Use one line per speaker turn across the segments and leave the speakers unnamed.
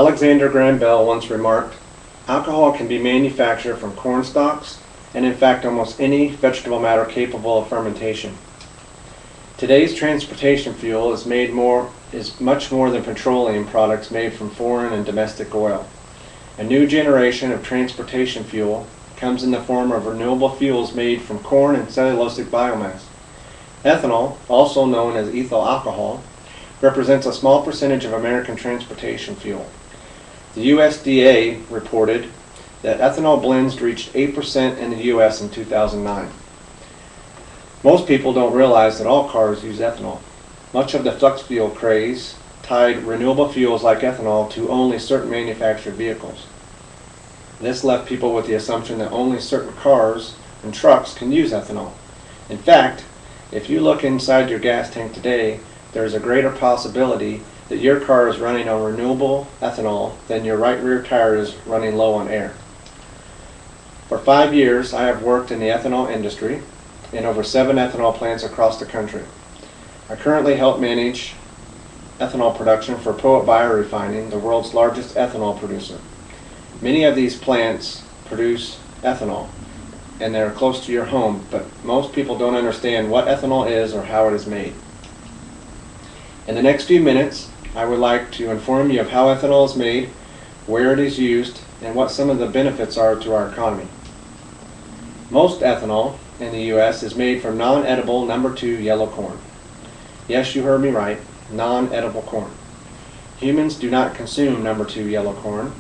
Alexander Graham Bell once remarked, "Alcohol can be manufactured from corn stalks and in fact almost any vegetable matter capable of fermentation." Today's transportation fuel is much more than petroleum products made from foreign and domestic oil. A new generation of transportation fuel comes in the form of renewable fuels made from corn and cellulosic biomass. Ethanol, also known as ethyl alcohol, represents a small percentage of American transportation fuel. The USDA reported that ethanol blends reached 8% in the U.S. in 2009. Most people don't realize that all cars use ethanol. Much of the flex fuel craze tied renewable fuels like ethanol to only certain manufactured vehicles. This left people with the assumption that only certain cars and trucks can use ethanol. In fact, if you look inside your gas tank today, there is a greater possibility that your car is running on renewable ethanol than your right rear tire is running low on air. For 5 years, I have worked in the ethanol industry in over 7 ethanol plants across the country. I currently help manage ethanol production for Poet Biorefining, the world's largest ethanol producer. Many of these plants produce ethanol, and they're close to your home, but most people don't understand what ethanol is or how it is made. In the next few minutes, I would like to inform you of how ethanol is made, where it is used, and what some of the benefits are to our economy. Most ethanol in the U.S. is made from non-edible number 2 yellow corn. Yes, you heard me right, non-edible corn. Humans do not consume number 2 yellow corn.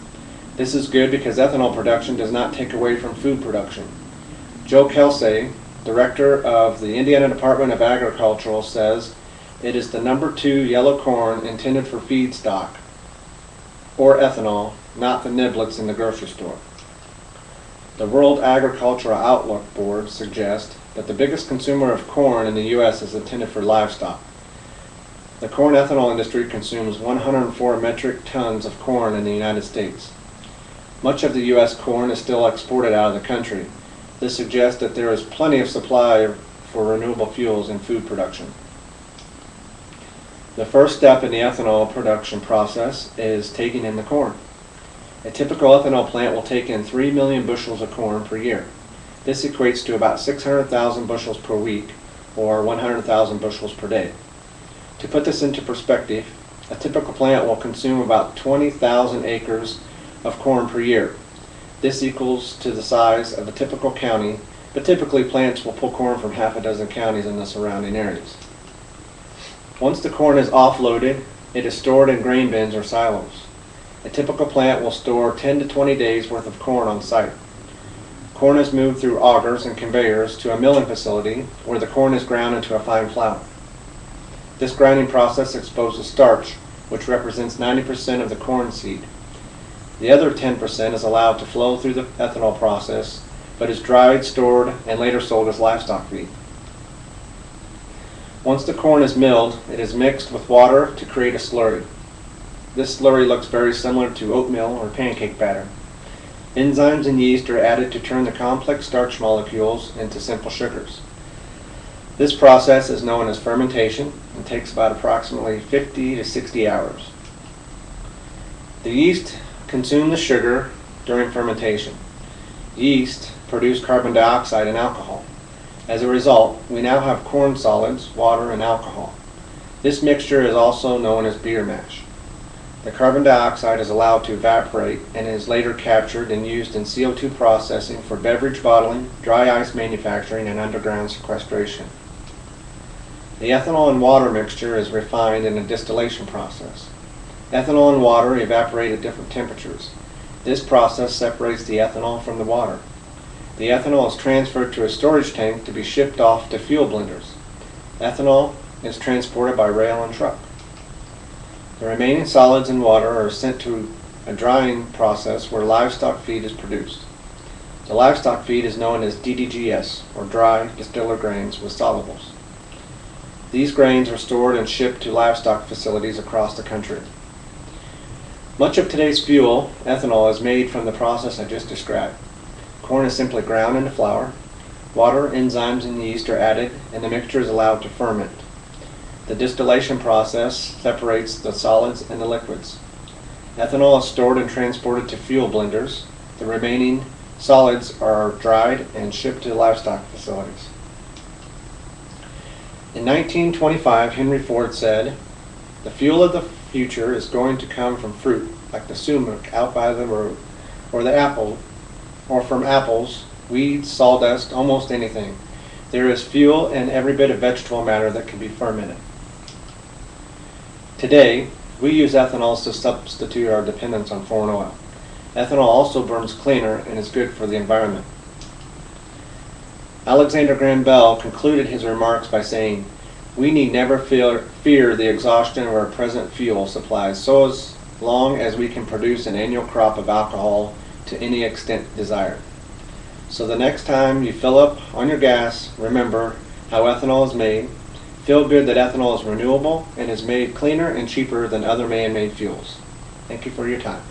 This is good because ethanol production does not take away from food production. Joe Kelsey, director of the Indiana Department of Agriculture, says it is the number 2 yellow corn intended for feedstock or ethanol, not the niblets in the grocery store. The World Agricultural Outlook Board suggests that the biggest consumer of corn in the U.S. is intended for livestock. The corn ethanol industry consumes 104 metric tons of corn in the United States. Much of the U.S. corn is still exported out of the country. This suggests that there is plenty of supply for renewable fuels in food production. The first step in the ethanol production process is taking in the corn. A typical ethanol plant will take in 3 million bushels of corn per year. This equates to about 600,000 bushels per week, or 100,000 bushels per day. To put this into perspective, a typical plant will consume about 20,000 acres of corn per year. This equals to the size of a typical county, but typically plants will pull corn from half a dozen counties in the surrounding areas. Once the corn is offloaded, it is stored in grain bins or silos. A typical plant will store 10 to 20 days worth of corn on site. Corn is moved through augers and conveyors to a milling facility where the corn is ground into a fine flour. This grinding process exposes starch, which represents 90% of the corn seed. The other 10% is allowed to flow through the ethanol process, but is dried, stored, and later sold as livestock feed. Once the corn is milled, it is mixed with water to create a slurry. This slurry looks very similar to oatmeal or pancake batter. Enzymes and yeast are added to turn the complex starch molecules into simple sugars. This process is known as fermentation and takes about approximately 50 to 60 hours. The yeast consume the sugar during fermentation. Yeast produce carbon dioxide and alcohol. As a result, we now have corn solids, water, and alcohol. This mixture is also known as beer mash. The carbon dioxide is allowed to evaporate and is later captured and used in CO2 processing for beverage bottling, dry ice manufacturing, and underground sequestration. The ethanol and water mixture is refined in a distillation process. Ethanol and water evaporate at different temperatures. This process separates the ethanol from the water. The ethanol is transferred to a storage tank to be shipped off to fuel blenders. Ethanol is transported by rail and truck. The remaining solids and water are sent to a drying process where livestock feed is produced. The livestock feed is known as DDGS, or dry distiller grains with solubles. These grains are stored and shipped to livestock facilities across the country. Much of today's fuel, ethanol, is made from the process I just described. Corn is simply ground into flour. Water, enzymes, and yeast are added, and the mixture is allowed to ferment. The distillation process separates the solids and the liquids. Ethanol is stored and transported to fuel blenders. The remaining solids are dried and shipped to livestock facilities. In 1925, Henry Ford said, "The fuel of the future is going to come from fruit, like the sumac out by the road, or the apple, or from apples, weeds, sawdust, almost anything. There is fuel in every bit of vegetable matter that can be fermented." Today, we use ethanols to substitute our dependence on foreign oil. Ethanol also burns cleaner and is good for the environment. Alexander Graham Bell concluded his remarks by saying, "We need never fear the exhaustion of our present fuel supplies so as long as we can produce an annual crop of alcohol to any extent desired." So the next time you fill up on your gas, remember how ethanol is made. Feel good that ethanol is renewable and is made cleaner and cheaper than other man-made fuels. Thank you for your time.